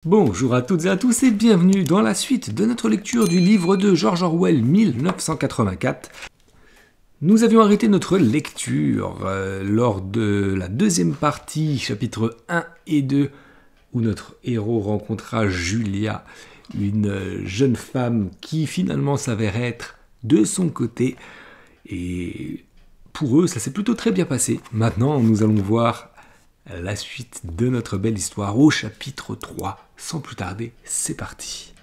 Bonjour à toutes et à tous et bienvenue dans la suite de notre lecture du livre de George Orwell 1984. Nous avions arrêté notre lecture lors de la deuxième partie, chapitres 1 et 2, où notre héros rencontra Julia, une jeune femme qui finalement s'avère être de son côté. Et pour eux, ça s'est plutôt très bien passé. Maintenant, nous allons voir la suite de notre belle histoire au chapitre 3. Sans plus tarder, c'est parti.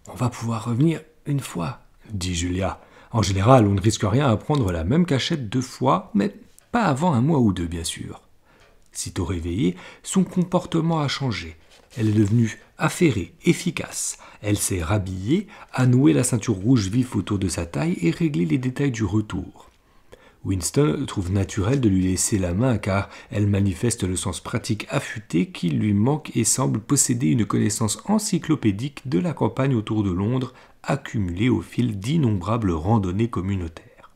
On va pouvoir revenir une fois, dit Julia. En général, on ne risque rien à prendre la même cachette 2 fois, mais pas avant 1 mois ou 2, bien sûr. Sitôt réveillée, son comportement a changé. Elle est devenue affairée, efficace. Elle s'est rhabillée, a noué la ceinture rouge vif autour de sa taille et réglé les détails du retour. Winston trouve naturel de lui laisser la main car elle manifeste le sens pratique affûté qui lui manque et semble posséder une connaissance encyclopédique de la campagne autour de Londres accumulée au fil d'innombrables randonnées communautaires.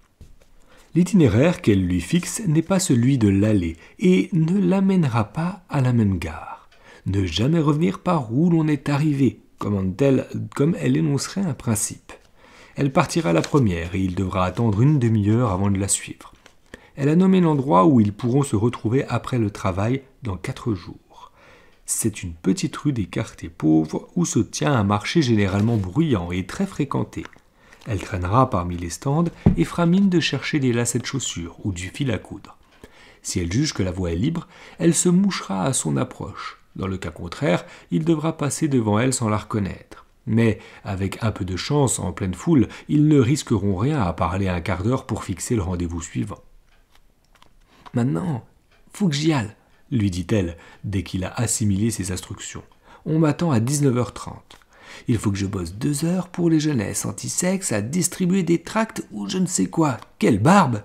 L'itinéraire qu'elle lui fixe n'est pas celui de l'aller et ne l'amènera pas à la même gare. Ne jamais revenir par où l'on est arrivé, commande-t-elle comme elle énoncerait un principe. Elle partira la première et il devra attendre une demi-heure avant de la suivre. Elle a nommé l'endroit où ils pourront se retrouver après le travail dans 4 jours. C'est une petite rue des quartiers pauvres où se tient un marché généralement bruyant et très fréquenté. Elle traînera parmi les stands et fera mine de chercher des lacets de chaussures ou du fil à coudre. Si elle juge que la voie est libre, elle se mouchera à son approche. Dans le cas contraire, il devra passer devant elle sans la reconnaître. Mais, avec un peu de chance, en pleine foule, ils ne risqueront rien à parler 1/4 d'heure pour fixer le rendez-vous suivant. « Maintenant, faut que j'y aille, » lui dit-elle, dès qu'il a assimilé ses instructions. « On m'attend à 19h30. Il faut que je bosse 2 heures pour les jeunesses anti-sexe à distribuer des tracts ou je ne sais quoi. Quelle barbe!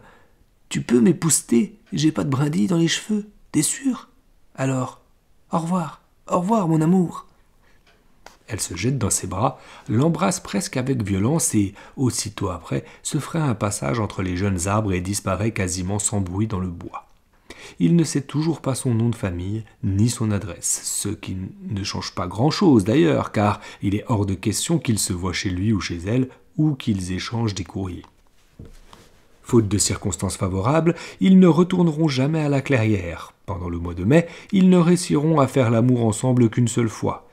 Tu peux m'épouster, j'ai pas de brindilles dans les cheveux, t'es sûr? Alors, au revoir mon amour. » Elle se jette dans ses bras, l'embrasse presque avec violence et, aussitôt après, se ferait un passage entre les jeunes arbres et disparaît quasiment sans bruit dans le bois. Il ne sait toujours pas son nom de famille, ni son adresse, ce qui ne change pas grand-chose d'ailleurs, car il est hors de question qu'ils se voient chez lui ou chez elle, ou qu'ils échangent des courriers. Faute de circonstances favorables, ils ne retourneront jamais à la clairière. Pendant le mois de mai, ils ne réussiront à faire l'amour ensemble qu'une seule fois.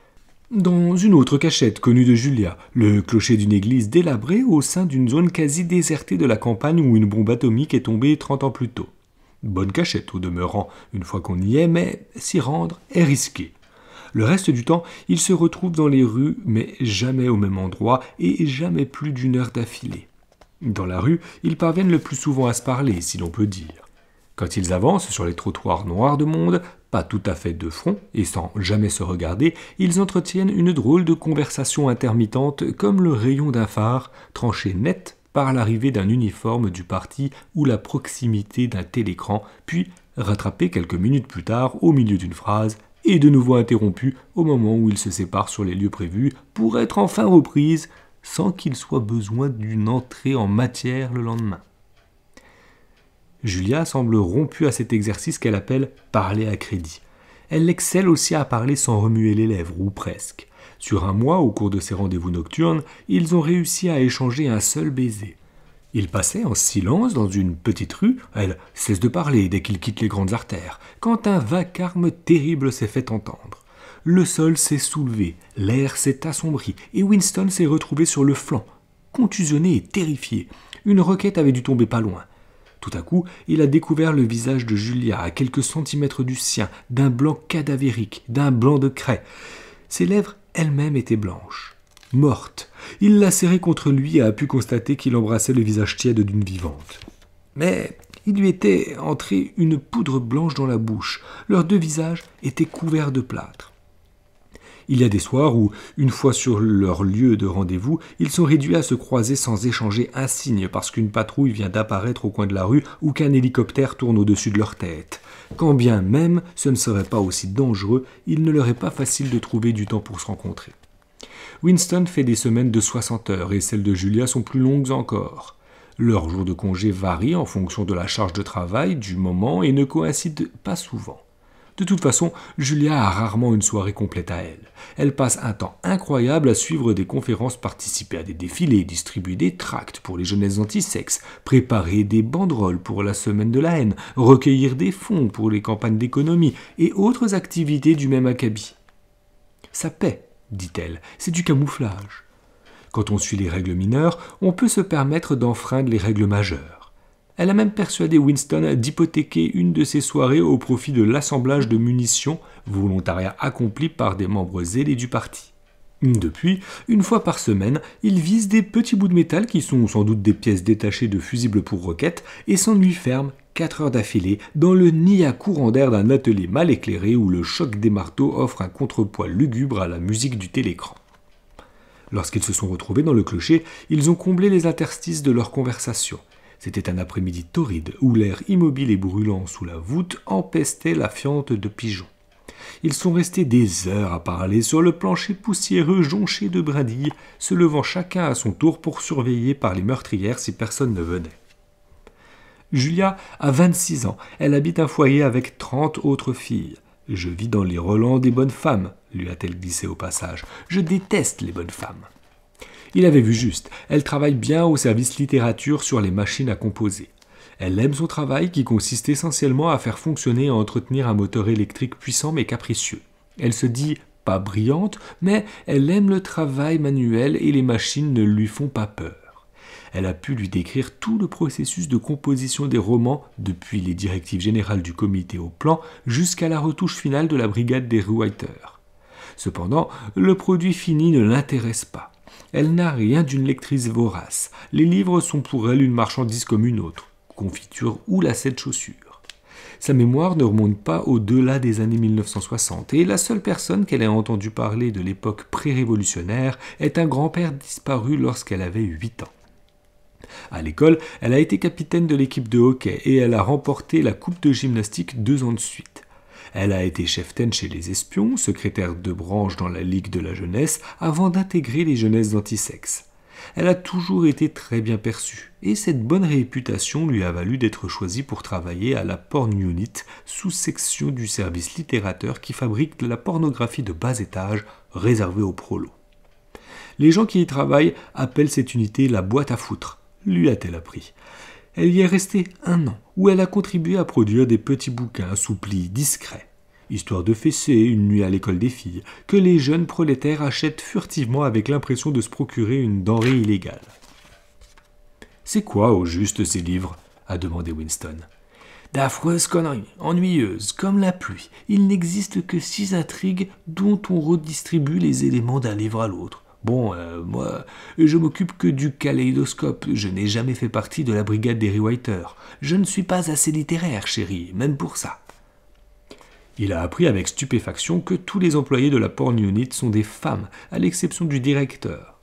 Dans une autre cachette connue de Julia, le clocher d'une église délabrée au sein d'une zone quasi désertée de la campagne où une bombe atomique est tombée 30 ans plus tôt. Bonne cachette au demeurant, une fois qu'on y est, mais s'y rendre est risqué. Le reste du temps, il se retrouve dans les rues, mais jamais au même endroit et jamais plus d'1 heure d'affilée. Dans la rue, ils parviennent le plus souvent à se parler, si l'on peut dire. Quand ils avancent sur les trottoirs noirs de monde, pas tout à fait de front et sans jamais se regarder, ils entretiennent une drôle de conversation intermittente comme le rayon d'un phare, tranché net par l'arrivée d'un uniforme du parti ou la proximité d'un télécran, puis rattrapé quelques minutes plus tard au milieu d'une phrase et de nouveau interrompu au moment où ils se séparent sur les lieux prévus pour être enfin reprises sans qu'il soit besoin d'une entrée en matière le lendemain. Julia semble rompue à cet exercice qu'elle appelle « parler à crédit ». Elle excelle aussi à parler sans remuer les lèvres, ou presque. Sur 1 mois, au cours de ces rendez-vous nocturnes, ils ont réussi à échanger un seul baiser. Ils passaient en silence dans une petite rue, elle cesse de parler dès qu'ils quittent les grandes artères, quand un vacarme terrible s'est fait entendre. Le sol s'est soulevé, l'air s'est assombri, et Winston s'est retrouvé sur le flanc, contusionné et terrifié. Une roquette avait dû tomber pas loin. Tout à coup, il a découvert le visage de Julia à quelques centimètres du sien, d'un blanc cadavérique, d'un blanc de craie. Ses lèvres elles-mêmes étaient blanches, mortes. Il l'a serrée contre lui et a pu constater qu'il embrassait le visage tiède d'une vivante. Mais il lui était entré une poudre blanche dans la bouche. Leurs 2 visages étaient couverts de plâtre. Il y a des soirs où, une fois sur leur lieu de rendez-vous, ils sont réduits à se croiser sans échanger un signe parce qu'une patrouille vient d'apparaître au coin de la rue ou qu'un hélicoptère tourne au-dessus de leur tête. Quand bien même ce ne serait pas aussi dangereux, il ne leur est pas facile de trouver du temps pour se rencontrer. Winston fait des semaines de 60 heures et celles de Julia sont plus longues encore. Leurs jours de congé varient en fonction de la charge de travail, du moment et ne coïncident pas souvent. De toute façon, Julia a rarement une soirée complète à elle. Elle passe un temps incroyable à suivre des conférences, participer à des défilés, distribuer des tracts pour les jeunesses anti-sexe, préparer des banderoles pour la semaine de la haine, recueillir des fonds pour les campagnes d'économie et autres activités du même acabit. Ça paie, dit-elle, c'est du camouflage. Quand on suit les règles mineures, on peut se permettre d'enfreindre les règles majeures. Elle a même persuadé Winston d'hypothéquer une de ses soirées au profit de l'assemblage de munitions, volontariat accompli par des membres zélés du parti. Depuis, une fois par semaine, il vise des petits bouts de métal qui sont sans doute des pièces détachées de fusibles pour roquettes et s'ennuie ferme 4 heures d'affilée dans le nid à courant d'air d'un atelier mal éclairé où le choc des marteaux offre un contrepoids lugubre à la musique du télécran. Lorsqu'ils se sont retrouvés dans le clocher, ils ont comblé les interstices de leur conversation. C'était un après-midi torride où l'air immobile et brûlant sous la voûte empestait la fiente de pigeons. Ils sont restés des heures à parler sur le plancher poussiéreux jonché de brindilles, se levant chacun à son tour pour surveiller par les meurtrières si personne ne venait. Julia a 26 ans, elle habite un foyer avec 30 autres filles. « Je vis dans les relents des bonnes femmes », lui a-t-elle glissé au passage. « Je déteste les bonnes femmes. » Il avait vu juste, elle travaille bien au service littérature sur les machines à composer. Elle aime son travail qui consiste essentiellement à faire fonctionner et à entretenir un moteur électrique puissant mais capricieux. Elle se dit pas brillante, mais elle aime le travail manuel et les machines ne lui font pas peur. Elle a pu lui décrire tout le processus de composition des romans, depuis les directives générales du comité au plan jusqu'à la retouche finale de la brigade des rewriters. Cependant, le produit fini ne l'intéresse pas. Elle n'a rien d'une lectrice vorace. Les livres sont pour elle une marchandise comme une autre, confiture ou lacets de chaussures. Sa mémoire ne remonte pas au-delà des années 1960 et la seule personne qu'elle ait entendu parler de l'époque pré-révolutionnaire est un grand-père disparu lorsqu'elle avait 8 ans. À l'école, elle a été capitaine de l'équipe de hockey et elle a remporté la coupe de gymnastique 2 ans de suite. Elle a été cheftaine chez les espions, secrétaire de branche dans la Ligue de la jeunesse, avant d'intégrer les jeunesses antisexes. Elle a toujours été très bien perçue, et cette bonne réputation lui a valu d'être choisie pour travailler à la Porn Unit, sous-section du service littérateur qui fabrique de la pornographie de bas étage réservée aux prolos. Les gens qui y travaillent appellent cette unité la boîte à foutre, lui a-t-elle appris. Elle y est restée 1 an, où elle a contribué à produire des petits bouquins sous pli discrets. Histoire de fesser une nuit à l'école des filles, que les jeunes prolétaires achètent furtivement avec l'impression de se procurer une denrée illégale. « C'est quoi, au juste, ces livres ?» a demandé Winston. « D'affreuses conneries, ennuyeuses, comme la pluie. Il n'existe que 6 intrigues dont on redistribue les éléments d'un livre à l'autre. Bon, moi, je m'occupe que du kaléidoscope. Je n'ai jamais fait partie de la brigade des rewriters. Je ne suis pas assez littéraire, chérie, même pour ça. » Il a appris avec stupéfaction que tous les employés de la Porn Unit sont des femmes, à l'exception du directeur.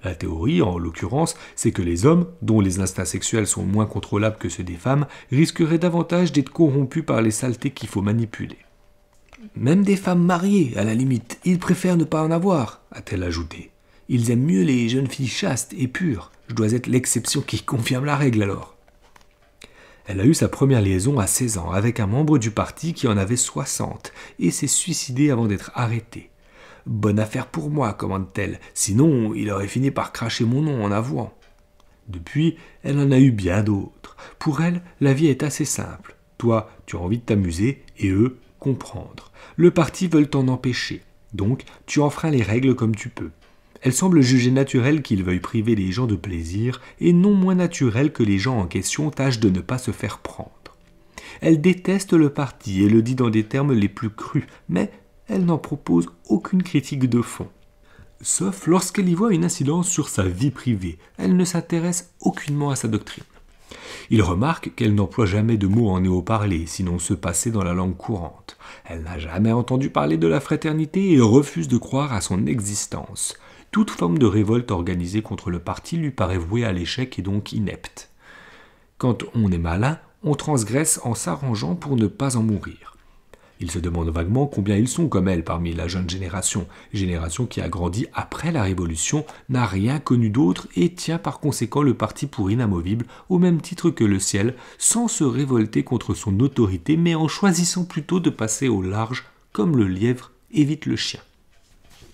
La théorie, en l'occurrence, c'est que les hommes, dont les instincts sexuels sont moins contrôlables que ceux des femmes, risqueraient davantage d'être corrompus par les saletés qu'il faut manipuler. « Même des femmes mariées, à la limite, ils préfèrent ne pas en avoir, » a-t-elle ajouté. « Ils aiment mieux les jeunes filles chastes et pures. Je dois être l'exception qui confirme la règle alors. » Elle a eu sa première liaison à 16 ans avec un membre du parti qui en avait 60 et s'est suicidée avant d'être arrêtée. « Bonne affaire pour moi, commande-t-elle, sinon il aurait fini par cracher mon nom en avouant. » Depuis, elle en a eu bien d'autres. Pour elle, la vie est assez simple. Toi, tu as envie de t'amuser et eux, comprendre. Le parti veut t'en empêcher, donc tu enfreins les règles comme tu peux. Elle semble juger naturel qu'ils veuillent priver les gens de plaisir et non moins naturel que les gens en question tâchent de ne pas se faire prendre. Elle déteste le parti et le dit dans des termes les plus crus, mais elle n'en propose aucune critique de fond. Sauf lorsqu'elle y voit une incidence sur sa vie privée, elle ne s'intéresse aucunement à sa doctrine. Il remarque qu'elle n'emploie jamais de mots en néo-parlé, sinon ceux passés dans la langue courante. Elle n'a jamais entendu parler de la fraternité et refuse de croire à son existence. Toute forme de révolte organisée contre le parti lui paraît vouée à l'échec et donc inepte. Quand on est malin, on transgresse en s'arrangeant pour ne pas en mourir. Il se demande vaguement combien ils sont comme elle parmi la jeune génération qui a grandi après la Révolution, n'a rien connu d'autre et tient par conséquent le parti pour inamovible au même titre que le ciel, sans se révolter contre son autorité, mais en choisissant plutôt de passer au large, comme le lièvre évite le chien.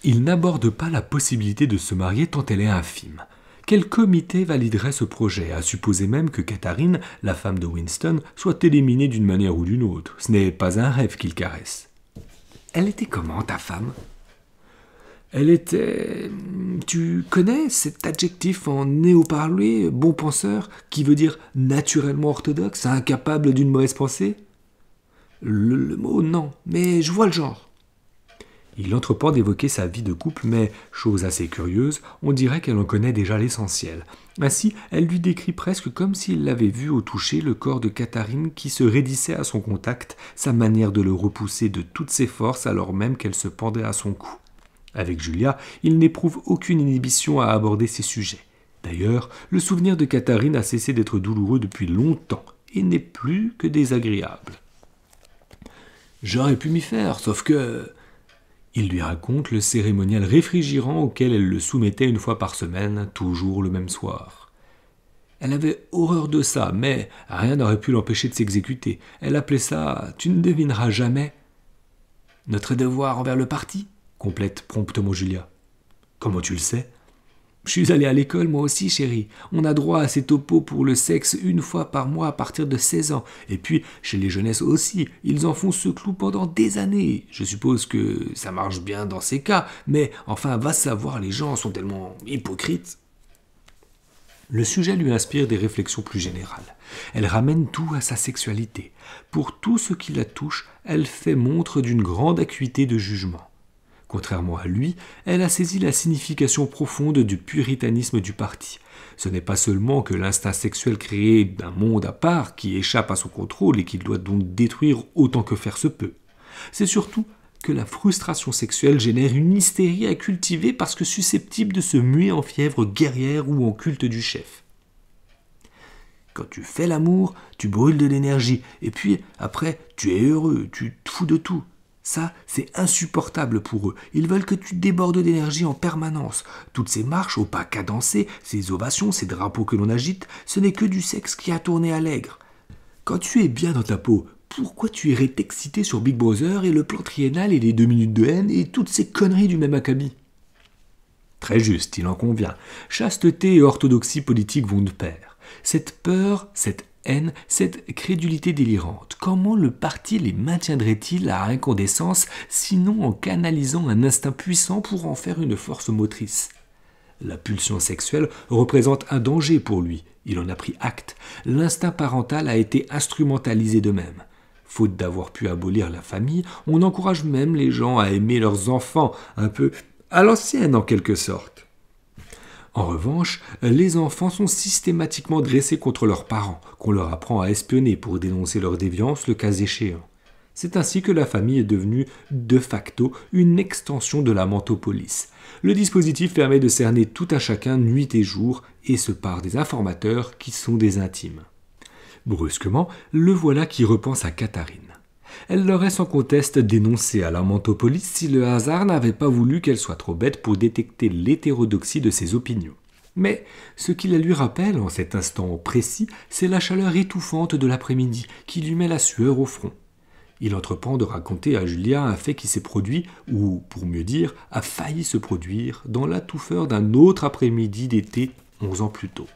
Il n'aborde pas la possibilité de se marier tant elle est infime. Quel comité validerait ce projet, à supposer même que Catherine, la femme de Winston, soit éliminée d'une manière ou d'une autre? Ce n'est pas un rêve qu'il caresse. Elle était comment, ta femme? Elle était... Tu connais cet adjectif en néo-parlé, bon penseur, qui veut dire naturellement orthodoxe, incapable d'une mauvaise pensée? Le mot, non, mais je vois le genre. Il entreprend d'évoquer sa vie de couple, mais, chose assez curieuse, on dirait qu'elle en connaît déjà l'essentiel. Ainsi, elle lui décrit presque comme s'il l'avait vu au toucher le corps de Catherine qui se raidissait à son contact, sa manière de le repousser de toutes ses forces alors même qu'elle se pendait à son cou. Avec Julia, il n'éprouve aucune inhibition à aborder ces sujets. D'ailleurs, le souvenir de Catherine a cessé d'être douloureux depuis longtemps et n'est plus que désagréable. « J'aurais pu m'y faire, sauf que... » Il lui raconte le cérémonial réfrigérant auquel elle le soumettait une fois par semaine, toujours le même soir. Elle avait horreur de ça, mais rien n'aurait pu l'empêcher de s'exécuter. Elle appelait ça « tu ne devineras jamais ». « Notre devoir envers le parti », complète promptement Julia. « Comment tu le sais ?»« Je suis allé à l'école moi aussi, chérie. On a droit à ces topos pour le sexe une fois par mois à partir de 16 ans. Et puis, chez les jeunesses aussi, ils en font ce clou pendant des années. Je suppose que ça marche bien dans ces cas, mais enfin, va savoir, les gens sont tellement hypocrites. » Le sujet lui inspire des réflexions plus générales. Elle ramène tout à sa sexualité. Pour tout ce qui la touche, elle fait montre d'une grande acuité de jugement. Contrairement à lui, elle a saisi la signification profonde du puritanisme du parti. Ce n'est pas seulement que l'instinct sexuel crée d'un monde à part qui échappe à son contrôle et qu'il doit donc détruire autant que faire se peut. C'est surtout que la frustration sexuelle génère une hystérie à cultiver parce que susceptible de se muer en fièvre guerrière ou en culte du chef. Quand tu fais l'amour, tu brûles de l'énergie, et puis après, tu es heureux, tu te fous de tout. Ça, c'est insupportable pour eux. Ils veulent que tu débordes d'énergie en permanence. Toutes ces marches au pas cadencé, ces ovations, ces drapeaux que l'on agite, ce n'est que du sexe qui a tourné à l'aigre. Quand tu es bien dans ta peau, pourquoi tu irais t'exciter sur Big Brother et le plan triennal et les 2 minutes de haine et toutes ces conneries du même acabit? Très juste, il en convient. Chasteté et orthodoxie politique vont de pair. Cette peur, cette haine, cette crédulité délirante, comment le parti les maintiendrait-il à incandescence, sinon en canalisant un instinct puissant pour en faire une force motrice? La pulsion sexuelle représente un danger pour lui, il en a pris acte. L'instinct parental a été instrumentalisé de même. Faute d'avoir pu abolir la famille, on encourage même les gens à aimer leurs enfants, un peu à l'ancienne en quelque sorte. En revanche, les enfants sont systématiquement dressés contre leurs parents, qu'on leur apprend à espionner pour dénoncer leur déviance le cas échéant. C'est ainsi que la famille est devenue, de facto, une extension de la mentopolice. Le dispositif permet de cerner tout un chacun nuit et jour, et ce par des informateurs qui sont des intimes. Brusquement, le voilà qui repense à Catherine. Elle l'aurait sans conteste dénoncée à la mentopolice si le hasard n'avait pas voulu qu'elle soit trop bête pour détecter l'hétérodoxie de ses opinions. Mais ce qui la lui rappelle en cet instant précis, c'est la chaleur étouffante de l'après-midi qui lui met la sueur au front. Il entreprend de raconter à Julia un fait qui s'est produit, ou pour mieux dire, a failli se produire, dans la touffeur d'un autre après-midi d'été 11 ans plus tôt.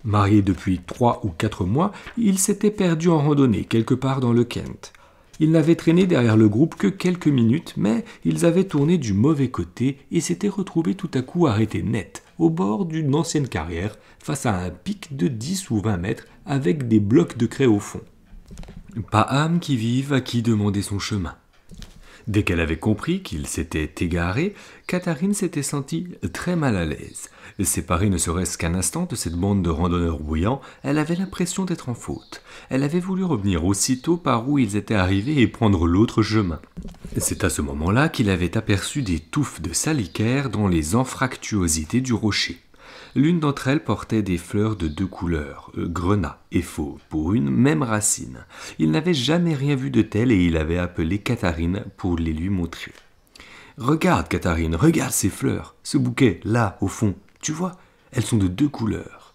Marié depuis 3 ou 4 mois, il s'était perdu en randonnée quelque part dans le Kent. Ils n'avaient traîné derrière le groupe que quelques minutes, mais ils avaient tourné du mauvais côté et s'étaient retrouvés tout à coup arrêtés net, au bord d'une ancienne carrière, face à un pic de 10 ou 20 mètres avec des blocs de craie au fond. Pas âme qui vive à qui demander son chemin. Dès qu'elle avait compris qu'il s'était égaré, Catherine s'était sentie très mal à l'aise. Séparée ne serait-ce qu'un instant de cette bande de randonneurs bouillants, elle avait l'impression d'être en faute. Elle avait voulu revenir aussitôt par où ils étaient arrivés et prendre l'autre chemin. C'est à ce moment-là qu'il avait aperçu des touffes de salicaire dans les anfractuosités du rocher. L'une d'entre elles portait des fleurs de 2 couleurs, grenat et fauve, pour une même racine. Il n'avait jamais rien vu de tel et il avait appelé Catherine pour les lui montrer. « Regarde, Catherine, regarde ces fleurs, ce bouquet, là, au fond, tu vois, elles sont de 2 couleurs. »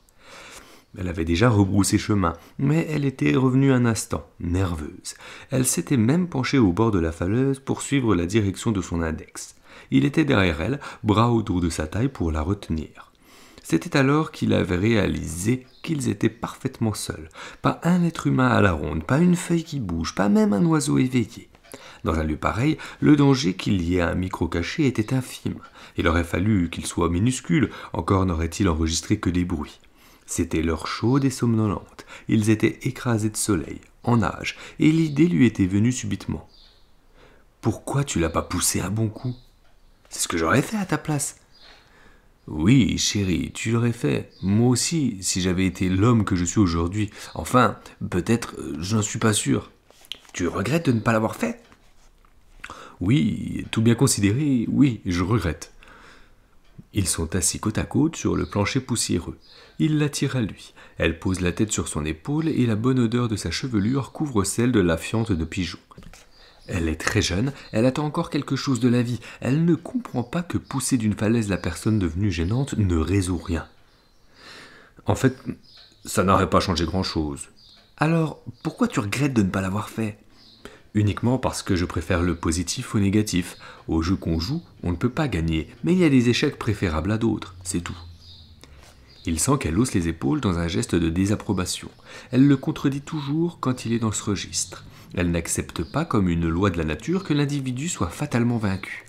Elle avait déjà rebroussé chemin, mais elle était revenue un instant, nerveuse. Elle s'était même penchée au bord de la falaise pour suivre la direction de son index. Il était derrière elle, bras autour de sa taille pour la retenir. C'était alors qu'il avait réalisé qu'ils étaient parfaitement seuls. Pas un être humain à la ronde, pas une feuille qui bouge, pas même un oiseau éveillé. Dans un lieu pareil, le danger qu'il y ait un micro caché était infime. Il aurait fallu qu'il soit minuscule, encore n'aurait-il enregistré que des bruits. C'était l'heure chaude et somnolente. Ils étaient écrasés de soleil, en nage, et l'idée lui était venue subitement. « Pourquoi tu l'as pas poussé un bon coup ? C'est ce que j'aurais fait à ta place. » Oui, chérie, tu l'aurais fait. Moi aussi, si j'avais été l'homme que je suis aujourd'hui. Enfin, peut-être, je n'en suis pas sûr. Tu regrettes de ne pas l'avoir fait ? Oui, tout bien considéré, oui, je regrette. Ils sont assis côte à côte sur le plancher poussiéreux. Il l'attire à lui. Elle pose la tête sur son épaule et la bonne odeur de sa chevelure couvre celle de la fiente de pigeon. Elle est très jeune, elle attend encore quelque chose de la vie. Elle ne comprend pas que pousser d'une falaise la personne devenue gênante ne résout rien. En fait, ça n'aurait pas changé grand-chose. Alors, pourquoi tu regrettes de ne pas l'avoir fait ? Uniquement parce que je préfère le positif au négatif. Au jeu qu'on joue, on ne peut pas gagner, mais il y a des échecs préférables à d'autres, c'est tout. Il sent qu'elle hausse les épaules dans un geste de désapprobation. Elle le contredit toujours quand il est dans ce registre. Elle n'accepte pas comme une loi de la nature que l'individu soit fatalement vaincu.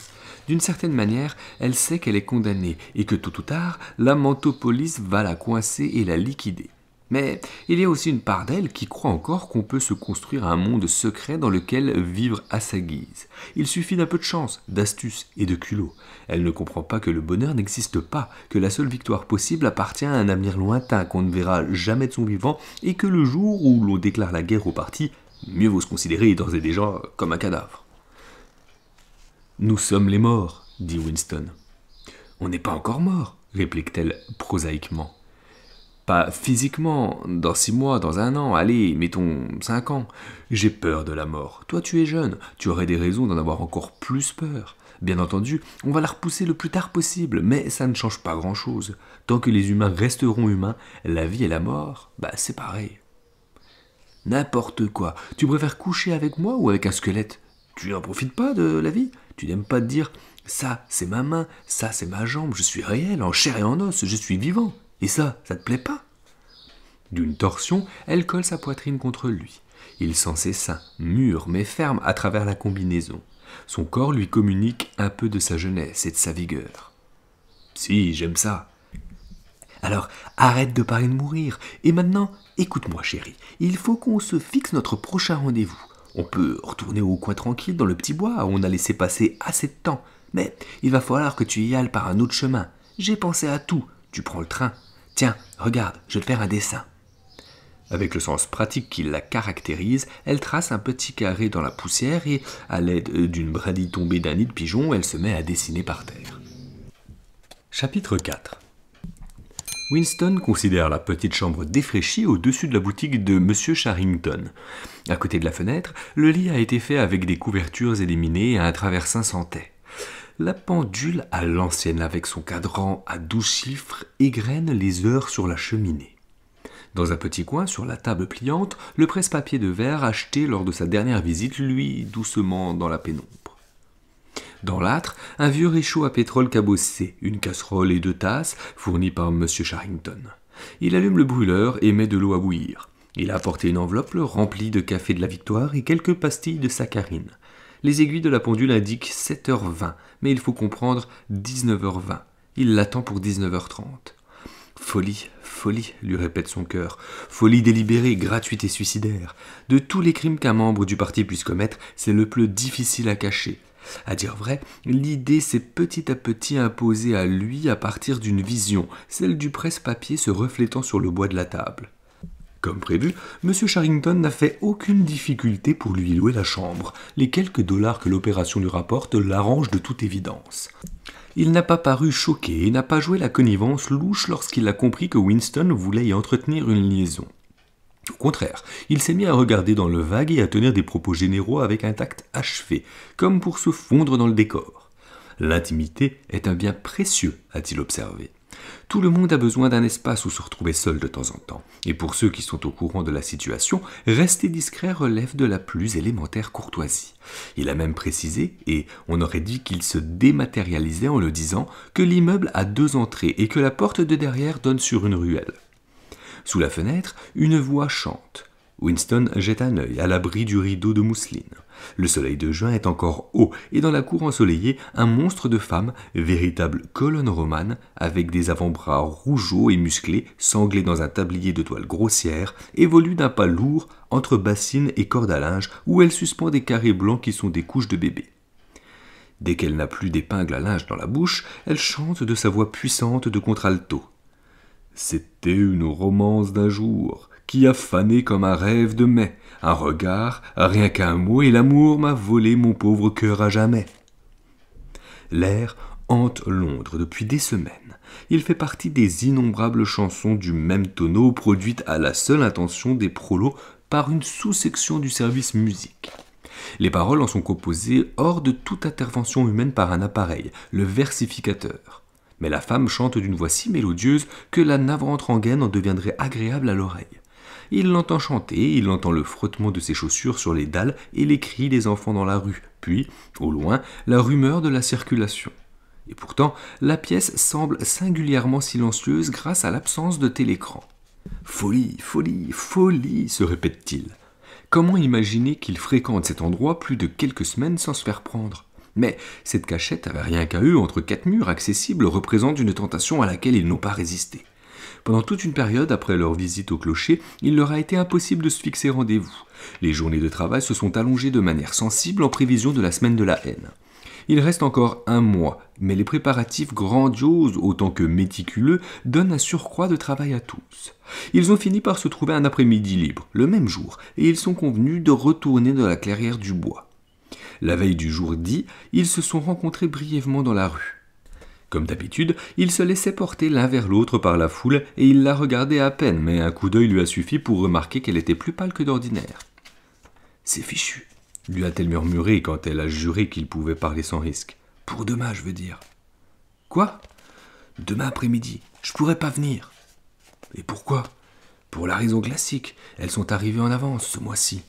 D'une certaine manière, elle sait qu'elle est condamnée et que tôt ou tard, la mentopolice va la coincer et la liquider. Mais il y a aussi une part d'elle qui croit encore qu'on peut se construire un monde secret dans lequel vivre à sa guise. Il suffit d'un peu de chance, d'astuce et de culot. Elle ne comprend pas que le bonheur n'existe pas, que la seule victoire possible appartient à un avenir lointain qu'on ne verra jamais de son vivant et que le jour où l'on déclare la guerre au parti, mieux vaut se considérer d'ores et déjà comme un cadavre. « Nous sommes les morts, dit Winston. « On n'est pas encore morts, réplique-t-elle prosaïquement. Pas physiquement, dans 6 mois, dans 1 an, allez, mettons 5 ans. J'ai peur de la mort. Toi, tu es jeune, tu aurais des raisons d'en avoir encore plus peur. Bien entendu, on va la repousser le plus tard possible, mais ça ne change pas grand-chose. Tant que les humains resteront humains, la vie et la mort, c'est pareil. N'importe quoi. Tu préfères coucher avec moi ou avec un squelette ? Tu n'en profites pas de la vie ? Tu n'aimes pas te dire « ça, c'est ma main, ça, c'est ma jambe, je suis réel, en chair et en os, je suis vivant. Et ça te plaît pas ?» D'une torsion, elle colle sa poitrine contre lui. Il sent ses seins, mûrs mais fermes à travers la combinaison. Son corps lui communique un peu de sa jeunesse et de sa vigueur. « Si, j'aime ça. » Alors, arrête de parler de mourir. Et maintenant, écoute-moi, chérie. Il faut qu'on se fixe notre prochain rendez-vous. On peut retourner au coin tranquille dans le petit bois où on a laissé passer assez de temps. Mais il va falloir que tu y ailles par un autre chemin. J'ai pensé à tout. Tu prends le train. Tiens, regarde, je vais te faire un dessin. Avec le sens pratique qui la caractérise, elle trace un petit carré dans la poussière et, à l'aide d'une brindille tombée d'un nid de pigeon, elle se met à dessiner par terre. Chapitre 4. Winston considère la petite chambre défraîchie au-dessus de la boutique de M. Charrington. À côté de la fenêtre, le lit a été fait avec des couvertures éliminées et un traversin sans taie. La pendule à l'ancienne avec son cadran à 12 chiffres égrène les heures sur la cheminée. Dans un petit coin, sur la table pliante, le presse-papier de verre acheté lors de sa dernière visite luit doucement dans la pénombre. Dans l'âtre, un vieux réchaud à pétrole cabossé, une casserole et 2 tasses, fournies par M. Charrington. Il allume le brûleur et met de l'eau à bouillir. Il a apporté une enveloppe remplie de café de la Victoire et quelques pastilles de saccharine. Les aiguilles de la pendule indiquent 7h20, mais il faut comprendre 19h20. Il l'attend pour 19h30. Folie, folie, lui répète son cœur. Folie délibérée, gratuite et suicidaire. De tous les crimes qu'un membre du parti puisse commettre, c'est le plus difficile à cacher. À dire vrai, l'idée s'est petit à petit imposée à lui à partir d'une vision, celle du presse-papier se reflétant sur le bois de la table. Comme prévu, M. Charrington n'a fait aucune difficulté pour lui louer la chambre. Les quelques dollars que l'opération lui rapporte l'arrangent de toute évidence. Il n'a pas paru choqué et n'a pas joué la connivence louche lorsqu'il a compris que Winston voulait y entretenir une liaison. Au contraire, il s'est mis à regarder dans le vague et à tenir des propos généraux avec un tact achevé, comme pour se fondre dans le décor. L'intimité est un bien précieux, a-t-il observé. Tout le monde a besoin d'un espace où se retrouver seul de temps en temps, et pour ceux qui sont au courant de la situation, rester discret relève de la plus élémentaire courtoisie. Il a même précisé, et on aurait dit qu'il se dématérialisait en le disant, que l'immeuble a 2 entrées et que la porte de derrière donne sur une ruelle. Sous la fenêtre, une voix chante. Winston jette un œil à l'abri du rideau de mousseline. Le soleil de juin est encore haut et dans la cour ensoleillée, un monstre de femme, véritable colonne romane, avec des avant-bras rougeaux et musclés, sanglés dans un tablier de toile grossière, évolue d'un pas lourd entre bassine et corde à linge où elle suspend des carrés blancs qui sont des couches de bébé. Dès qu'elle n'a plus d'épingle à linge dans la bouche, elle chante de sa voix puissante de contralto. C'était une romance d'un jour qui a fané comme un rêve de mai. Un regard, rien qu'un mot, et l'amour m'a volé mon pauvre cœur à jamais. L'air hante Londres depuis des semaines. Il fait partie des innombrables chansons du même tonneau produites à la seule intention des prolos par une sous-section du service musique. Les paroles en sont composées hors de toute intervention humaine par un appareil, le versificateur. Mais la femme chante d'une voix si mélodieuse que la navrante rengaine en deviendrait agréable à l'oreille. Il l'entend chanter, il entend le frottement de ses chaussures sur les dalles et les cris des enfants dans la rue, puis, au loin, la rumeur de la circulation. Et pourtant, la pièce semble singulièrement silencieuse grâce à l'absence de télécran. « Folie, folie, folie !» se répète-t-il. Comment imaginer qu'il fréquente cet endroit plus de quelques semaines sans se faire prendre ? Mais cette cachette, avec rien qu'à eux, entre 4 murs accessibles, représente une tentation à laquelle ils n'ont pas résisté. Pendant toute une période après leur visite au clocher, il leur a été impossible de se fixer rendez-vous. Les journées de travail se sont allongées de manière sensible en prévision de la semaine de la haine. Il reste encore 1 mois, mais les préparatifs grandioses autant que méticuleux donnent un surcroît de travail à tous. Ils ont fini par se trouver un après-midi libre, le même jour, et ils sont convenus de retourner dans la clairière du bois. La veille du jour dit, ils se sont rencontrés brièvement dans la rue. Comme d'habitude, ils se laissaient porter l'un vers l'autre par la foule et il la regardait à peine, mais un coup d'œil lui a suffi pour remarquer qu'elle était plus pâle que d'ordinaire. « C'est fichu », lui a-t-elle murmuré quand elle a juré qu'il pouvait parler sans risque. « Pour demain, je veux dire. »« Quoi ? Demain après-midi, je pourrais pas venir. »« Et pourquoi ? Pour la raison classique, elles sont arrivées en avance ce mois-ci. »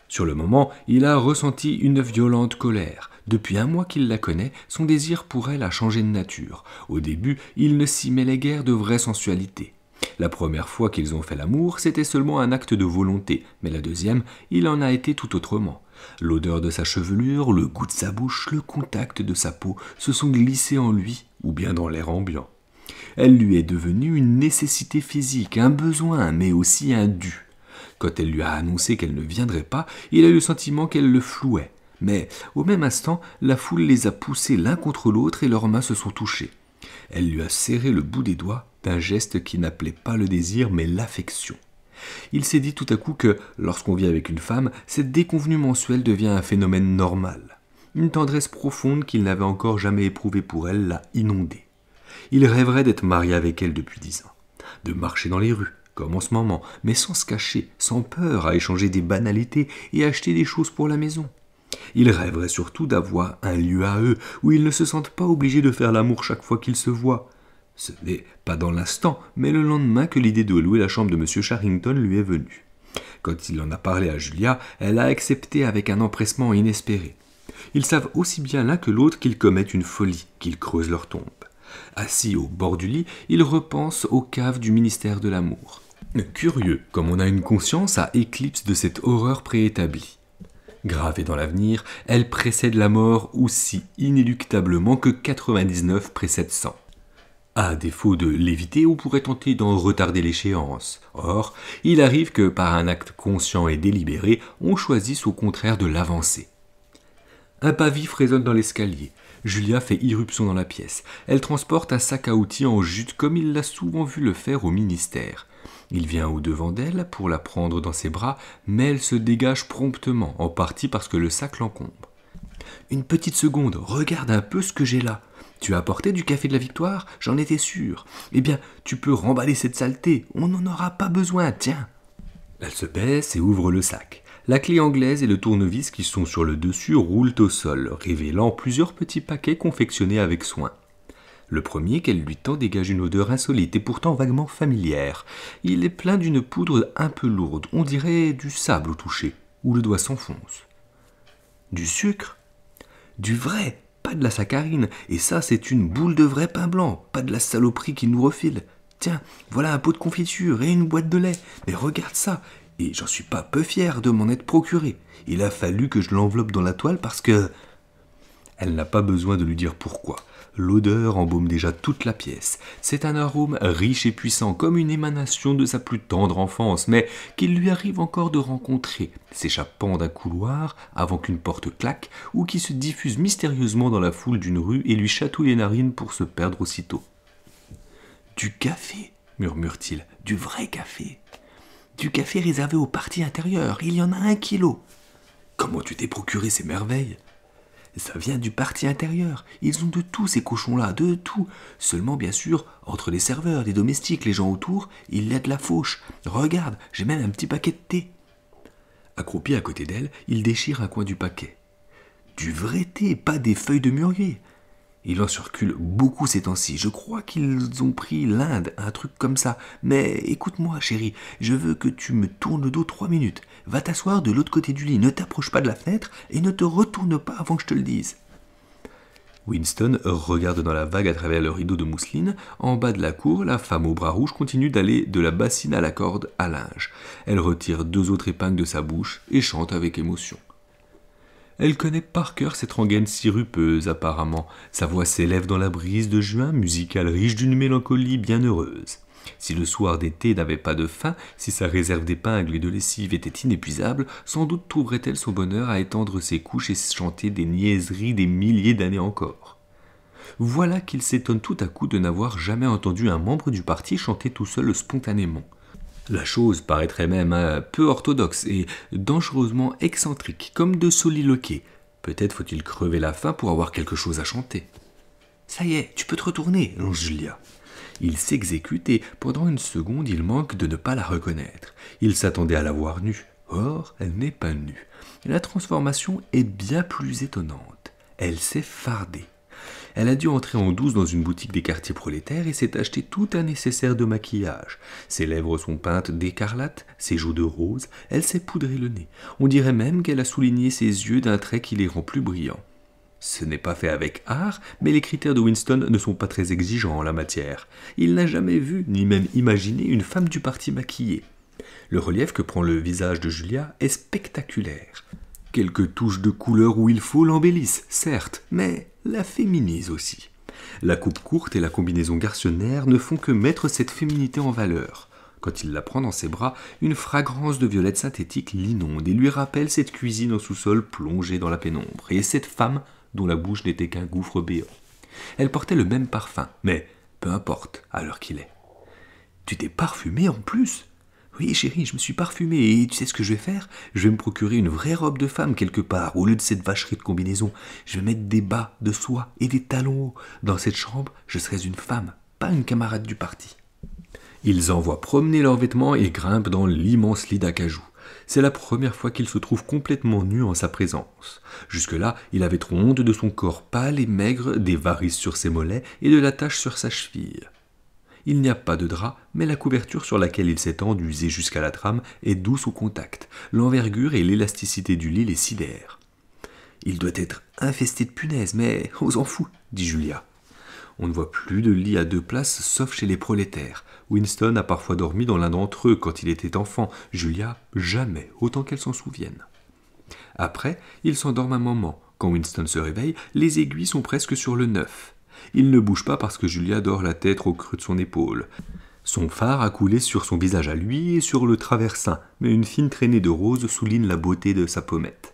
Sur le moment, il a ressenti une violente colère. Depuis 1 mois qu'il la connaît, son désir pour elle a changé de nature. Au début, il ne s'y mêlait guère de vraie sensualité. La première fois qu'ils ont fait l'amour, c'était seulement un acte de volonté, mais la deuxième, il en a été tout autrement. L'odeur de sa chevelure, le goût de sa bouche, le contact de sa peau se sont glissés en lui, ou bien dans l'air ambiant. Elle lui est devenue une nécessité physique, un besoin, mais aussi un dû. Quand elle lui a annoncé qu'elle ne viendrait pas, il a eu le sentiment qu'elle le flouait. Mais au même instant, la foule les a poussés l'un contre l'autre et leurs mains se sont touchées. Elle lui a serré le bout des doigts d'un geste qui n'appelait pas le désir mais l'affection. Il s'est dit tout à coup que, lorsqu'on vit avec une femme, cette déconvenue mensuelle devient un phénomène normal. Une tendresse profonde qu'il n'avait encore jamais éprouvée pour elle l'a inondé. Il rêverait d'être marié avec elle depuis 10 ans, de marcher dans les rues, comme en ce moment, mais sans se cacher, sans peur à échanger des banalités et acheter des choses pour la maison. Il rêverait surtout d'avoir un lieu à eux où ils ne se sentent pas obligés de faire l'amour chaque fois qu'ils se voient. Ce n'est pas dans l'instant, mais le lendemain que l'idée de louer la chambre de M. Charrington lui est venue. Quand il en a parlé à Julia, elle a accepté avec un empressement inespéré. Ils savent aussi bien l'un que l'autre qu'ils commettent une folie, qu'ils creusent leur tombe. Assis au bord du lit, ils repensent aux caves du ministère de l'amour. Curieux, comme on a une conscience à éclipse de cette horreur préétablie. Gravée dans l'avenir, elle précède la mort aussi inéluctablement que 99 précèdent 100. À défaut de l'éviter, on pourrait tenter d'en retarder l'échéance. Or, il arrive que, par un acte conscient et délibéré, on choisisse au contraire de l'avancer. Un pas vif résonne dans l'escalier. Julia fait irruption dans la pièce. Elle transporte un sac à outils en jute comme il l'a souvent vu le faire au ministère. Il vient au-devant d'elle pour la prendre dans ses bras, mais elle se dégage promptement, en partie parce que le sac l'encombre. « Une petite seconde, regarde un peu ce que j'ai là. Tu as apporté du café de la victoire? J'en étais sûr. Eh bien, tu peux remballer cette saleté, on n'en aura pas besoin, tiens !» Elle se baisse et ouvre le sac. La clé anglaise et le tournevis qui sont sur le dessus roulent au sol, révélant plusieurs petits paquets confectionnés avec soin. Le premier qu'elle lui tend dégage une odeur insolite et pourtant vaguement familière. Il est plein d'une poudre un peu lourde, on dirait du sable au toucher, où le doigt s'enfonce. Du sucre? Du vrai, pas de la saccharine, et ça c'est une boule de vrai pain blanc, pas de la saloperie qu'il nous refile. Tiens, voilà un pot de confiture et une boîte de lait, mais regarde ça, et j'en suis pas peu fier de m'en être procuré. Il a fallu que je l'enveloppe dans la toile parce que... Elle n'a pas besoin de lui dire pourquoi. L'odeur embaume déjà toute la pièce. C'est un arôme riche et puissant, comme une émanation de sa plus tendre enfance, mais qu'il lui arrive encore de rencontrer, s'échappant d'un couloir avant qu'une porte claque, ou qui se diffuse mystérieusement dans la foule d'une rue et lui chatouille les narines pour se perdre aussitôt. « Du café !» murmure-t-il. « Du vrai café !»« Du café réservé aux parties intérieures, il y en a 1 kilo !»« Comment tu t'es procuré ces merveilles ?» Ça vient du parti intérieur. Ils ont de tout ces cochons-là, de tout. Seulement, bien sûr, entre les serveurs, les domestiques, les gens autour, il y a de la fauche. Regarde, j'ai même un petit paquet de thé. Accroupi à côté d'elle, il déchire un coin du paquet. Du vrai thé, pas des feuilles de mûrier. Il en circule beaucoup ces temps-ci. Je crois qu'ils ont pris l'Inde, un truc comme ça. Mais écoute-moi, chérie, je veux que tu me tournes le dos 3 minutes. Va t'asseoir de l'autre côté du lit, ne t'approche pas de la fenêtre et ne te retourne pas avant que je te le dise. Winston regarde dans la vague à travers le rideau de mousseline. En bas de la cour, la femme au bras rouge continue d'aller de la bassine à la corde à linge. Elle retire 2 autres épingles de sa bouche et chante avec émotion. Elle connaît par cœur cette rengaine sirupeuse, apparemment. Sa voix s'élève dans la brise de juin, musicale riche d'une mélancolie bienheureuse. Si le soir d'été n'avait pas de fin, si sa réserve d'épingles et de lessive était inépuisable, sans doute trouverait-elle son bonheur à étendre ses couches et chanter des niaiseries des milliers d'années encore. Voilà qu'il s'étonne tout à coup de n'avoir jamais entendu un membre du parti chanter tout seul spontanément. La chose paraîtrait même un peu orthodoxe et dangereusement excentrique, comme de soliloquer. Peut-être faut-il crever la faim pour avoir quelque chose à chanter. « Ça y est, tu peux te retourner, lance Julia. » Il s'exécute et pendant une seconde, il manque de ne pas la reconnaître. Il s'attendait à la voir nue. Or, elle n'est pas nue. La transformation est bien plus étonnante. Elle s'est fardée. Elle a dû entrer en douce dans une boutique des quartiers prolétaires et s'est acheté tout un nécessaire de maquillage. Ses lèvres sont peintes d'écarlate, ses joues de rose, elle s'est poudré le nez. On dirait même qu'elle a souligné ses yeux d'un trait qui les rend plus brillants. Ce n'est pas fait avec art, mais les critères de Winston ne sont pas très exigeants en la matière. Il n'a jamais vu, ni même imaginé, une femme du parti maquillée. Le relief que prend le visage de Julia est spectaculaire. Quelques touches de couleur où il faut l'embellissent, certes, mais la féminisent aussi. La coupe courte et la combinaison garçonnaire ne font que mettre cette féminité en valeur. Quand il la prend dans ses bras, une fragrance de violette synthétique l'inonde et lui rappelle cette cuisine en sous-sol plongée dans la pénombre, et cette femme dont la bouche n'était qu'un gouffre béant. Elle portait le même parfum, mais peu importe à l'heure qu'il est. « Tu t'es parfumée en plus ?» « Oui, chérie, je me suis parfumée, et tu sais ce que je vais faire? Je vais me procurer une vraie robe de femme quelque part, au lieu de cette vacherie de combinaison. Je vais mettre des bas de soie et des talons hauts. Dans cette chambre, je serai une femme, pas une camarade du parti. » Ils envoient promener leurs vêtements et grimpent dans l'immense lit d'acajou. C'est la première fois qu'il se trouve complètement nu en sa présence. Jusque-là, il avait trop honte de son corps pâle et maigre, des varices sur ses mollets et de la tache sur sa cheville. Il n'y a pas de drap, mais la couverture sur laquelle il s'étend, usée jusqu'à la trame, est douce au contact. L'envergure et l'élasticité du lit les sidèrent. « Il doit être infesté de punaises, mais on s'en fout, » dit Julia. On ne voit plus de lit à 2 places, sauf chez les prolétaires. Winston a parfois dormi dans l'un d'entre eux quand il était enfant. Julia, jamais, autant qu'elle s'en souvienne. Après, il s'endorme un moment. Quand Winston se réveille, les aiguilles sont presque sur le 9. Il ne bouge pas parce que Julia dort la tête au creux de son épaule. Son fard a coulé sur son visage à lui et sur le traversin, mais une fine traînée de rose souligne la beauté de sa pommette.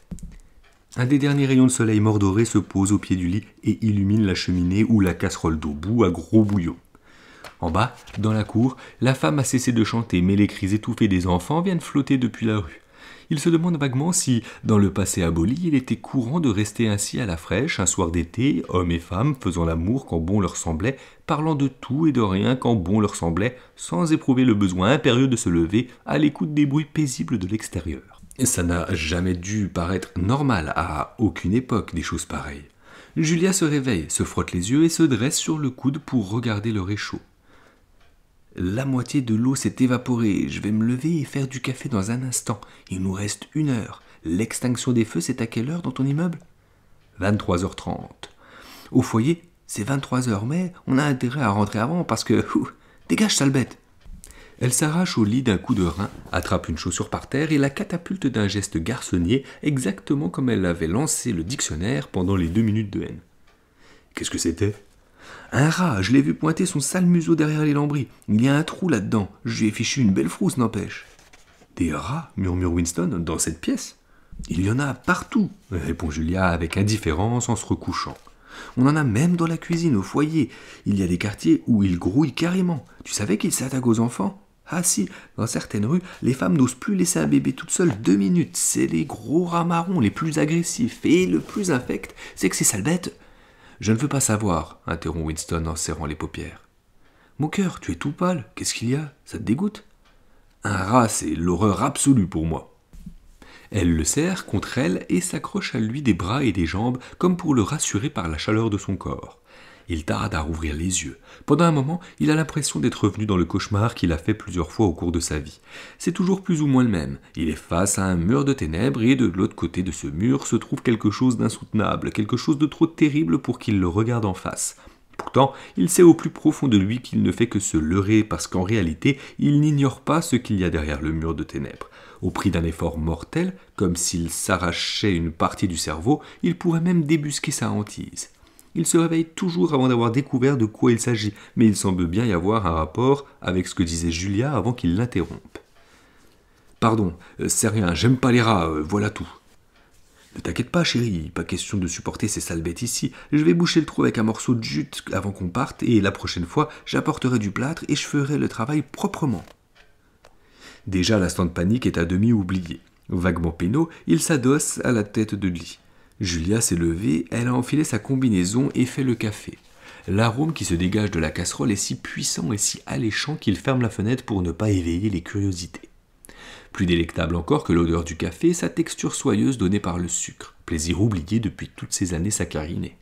Un des derniers rayons de soleil mordoré se pose au pied du lit et illumine la cheminée où la casserole d'eau bout à gros bouillon. En bas, dans la cour, la femme a cessé de chanter, mais les cris étouffés des enfants viennent flotter depuis la rue. Il se demande vaguement si, dans le passé aboli, il était courant de rester ainsi à la fraîche, un soir d'été, hommes et femmes faisant l'amour quand bon leur semblait, parlant de tout et de rien quand bon leur semblait, sans éprouver le besoin impérieux de se lever à l'écoute des bruits paisibles de l'extérieur. Ça n'a jamais dû paraître normal à aucune époque des choses pareilles. Julia se réveille, se frotte les yeux et se dresse sur le coude pour regarder le réchaud. La moitié de l'eau s'est évaporée, je vais me lever et faire du café dans un instant. Il nous reste 1 heure. L'extinction des feux, c'est à quelle heure dans ton immeuble ? 23h30. Au foyer, c'est 23h, mais on a intérêt à rentrer avant parce que... dégage, sale bête ! Elle s'arrache au lit d'un coup de rein, attrape une chaussure par terre et la catapulte d'un geste garçonnier, exactement comme elle avait lancé le dictionnaire pendant les 2 minutes de haine. Qu'est-ce que c'était ? Un rat, je l'ai vu pointer son sale museau derrière les lambris. Il y a un trou là-dedans. Je lui ai fichu une belle frousse, n'empêche. Des rats, murmure Winston, dans cette pièce ? Il y en a partout, répond Julia avec indifférence en se recouchant. On en a même dans la cuisine, au foyer. Il y a des quartiers où ils grouillent carrément. Tu savais qu'ils s'attaquent aux enfants ? Ah si, dans certaines rues, les femmes n'osent plus laisser un bébé toute seule 2 minutes. C'est les gros rats marrons les plus agressifs. Et le plus infect, c'est que ces sales bêtes... Je ne veux pas savoir, interrompt Winston en serrant les paupières. Mon cœur, tu es tout pâle, qu'est-ce qu'il y a ? Ça te dégoûte ? Un rat, c'est l'horreur absolue pour moi. Elle le serre contre elle et s'accroche à lui des bras et des jambes comme pour le rassurer par la chaleur de son corps. Il tarde à rouvrir les yeux. Pendant un moment, il a l'impression d'être revenu dans le cauchemar qu'il a fait plusieurs fois au cours de sa vie. C'est toujours plus ou moins le même. Il est face à un mur de ténèbres et de l'autre côté de ce mur se trouve quelque chose d'insoutenable, quelque chose de trop terrible pour qu'il le regarde en face. Pourtant, il sait au plus profond de lui qu'il ne fait que se leurrer parce qu'en réalité, il n'ignore pas ce qu'il y a derrière le mur de ténèbres. Au prix d'un effort mortel, comme s'il s'arrachait une partie du cerveau, il pourrait même débusquer sa hantise. Il se réveille toujours avant d'avoir découvert de quoi il s'agit, mais il semble bien y avoir un rapport avec ce que disait Julia avant qu'il l'interrompe. « Pardon, c'est rien, j'aime pas les rats, voilà tout. » « Ne t'inquiète pas, chérie, pas question de supporter ces sales bêtes ici. Je vais boucher le trou avec un morceau de jute avant qu'on parte, et la prochaine fois, j'apporterai du plâtre et je ferai le travail proprement. » Déjà, l'instant de panique est à demi oublié. Vaguement peinaud, il s'adosse à la tête de lit. Julia s'est levée, elle a enfilé sa combinaison et fait le café. L'arôme qui se dégage de la casserole est si puissant et si alléchant qu'il ferme la fenêtre pour ne pas éveiller les curiosités. Plus délectable encore que l'odeur du café, sa texture soyeuse donnée par le sucre, plaisir oublié depuis toutes ces années saccharinées.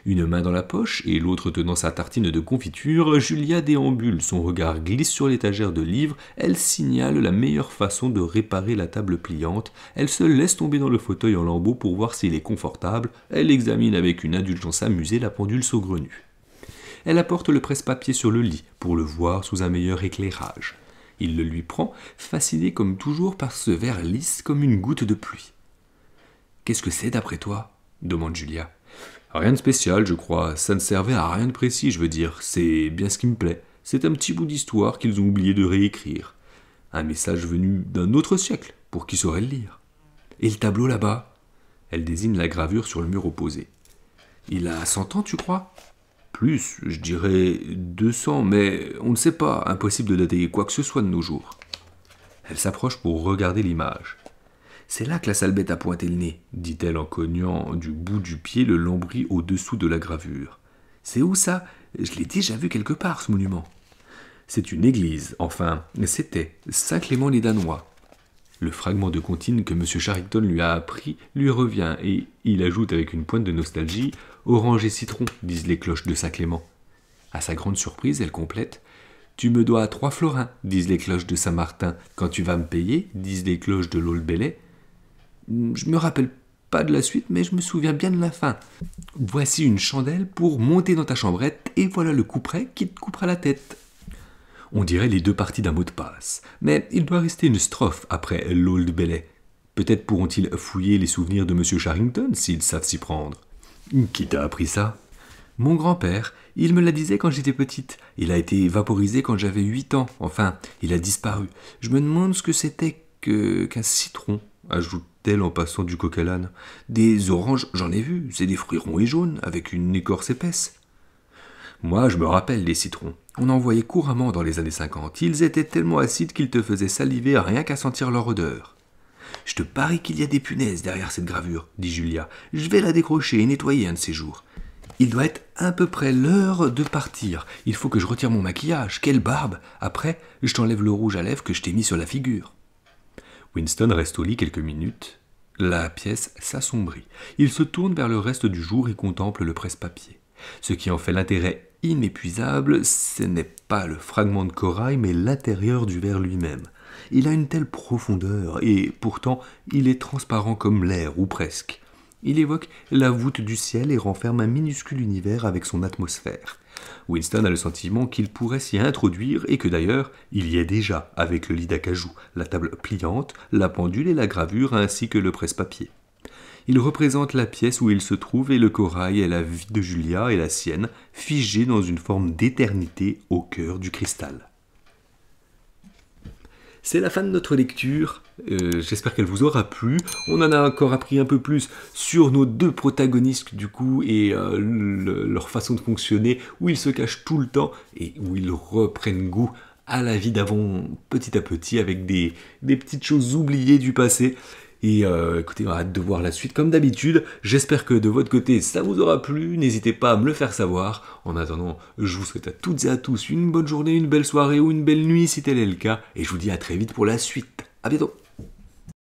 Une main dans la poche et l'autre tenant sa tartine de confiture, Julia déambule, son regard glisse sur l'étagère de livres, elle signale la meilleure façon de réparer la table pliante, elle se laisse tomber dans le fauteuil en lambeaux pour voir s'il est confortable, elle examine avec une indulgence amusée la pendule saugrenue. Elle apporte le presse-papier sur le lit pour le voir sous un meilleur éclairage. Il le lui prend, fasciné comme toujours par ce verre lisse comme une goutte de pluie. « Qu'est-ce que c'est d'après toi ?» demande Julia. « Rien de spécial, je crois. Ça ne servait à rien de précis, je veux dire. C'est bien ce qui me plaît. C'est un petit bout d'histoire qu'ils ont oublié de réécrire. Un message venu d'un autre siècle, pour qui saurait le lire. Et le tableau là-bas ?» Elle désigne la gravure sur le mur opposé. « Il a 100 ans, tu crois ?» Plus, je dirais 200, mais on ne sait pas, impossible de dater quoi que ce soit de nos jours. Elle s'approche pour regarder l'image. C'est là que la sale bête a pointé le nez, dit-elle en cognant du bout du pied le lambris au-dessous de la gravure. C'est où ça ? Je l'ai déjà vu quelque part, ce monument. C'est une église, enfin, c'était Saint-Clément-les-Danois. Le fragment de comptine que M. Charrington lui a appris lui revient, et il ajoute avec une pointe de nostalgie « Orange et citron », disent les cloches de Saint-Clément. À sa grande surprise, elle complète « Tu me dois 3 florins », disent les cloches de Saint-Martin. « Quand tu vas me payer », disent les cloches de l'Aulbelay. Je me rappelle pas de la suite, mais je me souviens bien de la fin. Voici une chandelle pour monter dans ta chambrette, et voilà le couperet qui te coupera la tête. On dirait les 2 parties d'un mot de passe, mais il doit rester une strophe après l'Old Bailey. Peut-être pourront-ils fouiller les souvenirs de M. Charrington s'ils savent s'y prendre. Qui t'a appris ça ? Mon grand-père, il me la disait quand j'étais petite. Il a été vaporisé quand j'avais 8 ans. Enfin, il a disparu. Je me demande ce que c'était qu'un citron, ajoute-t-elle en passant du coq à l'âne. Des oranges, j'en ai vu, c'est des fruits ronds et jaunes, avec une écorce épaisse. Moi, je me rappelle les citrons. On en voyait couramment dans les années 50. Ils étaient tellement acides qu'ils te faisaient saliver rien qu'à sentir leur odeur. Je te parie qu'il y a des punaises derrière cette gravure, dit Julia. Je vais la décrocher et nettoyer un de ces jours. Il doit être à peu près l'heure de partir. Il faut que je retire mon maquillage. Quelle barbe! Après, je t'enlève le rouge à lèvres que je t'ai mis sur la figure. Winston reste au lit quelques minutes. La pièce s'assombrit. Il se tourne vers le reste du jour et contemple le presse-papier. Ce qui en fait l'intérêt inépuisable, ce n'est pas le fragment de corail, mais l'intérieur du verre lui-même. Il a une telle profondeur, et pourtant il est transparent comme l'air, ou presque. Il évoque la voûte du ciel et renferme un minuscule univers avec son atmosphère. Winston a le sentiment qu'il pourrait s'y introduire et que d'ailleurs il y est déjà avec le lit d'acajou, la table pliante, la pendule et la gravure ainsi que le presse-papier. Il représente la pièce où il se trouve et le corail est la vie de Julia et la sienne, figée dans une forme d'éternité au cœur du cristal. C'est la fin de notre lecture, j'espère qu'elle vous aura plu. On en a encore appris un peu plus sur nos deux protagonistes du coup et leur façon de fonctionner, où ils se cachent tout le temps et où ils reprennent goût à la vie d'avant petit à petit avec des petites choses oubliées du passé. Et écoutez, on a hâte de voir la suite comme d'habitude. J'espère que de votre côté ça vous aura plu. N'hésitez pas à me le faire savoir. En attendant, je vous souhaite à toutes et à tous une bonne journée, une belle soirée ou une belle nuit si tel est le cas. Et je vous dis à très vite pour la suite. À bientôt.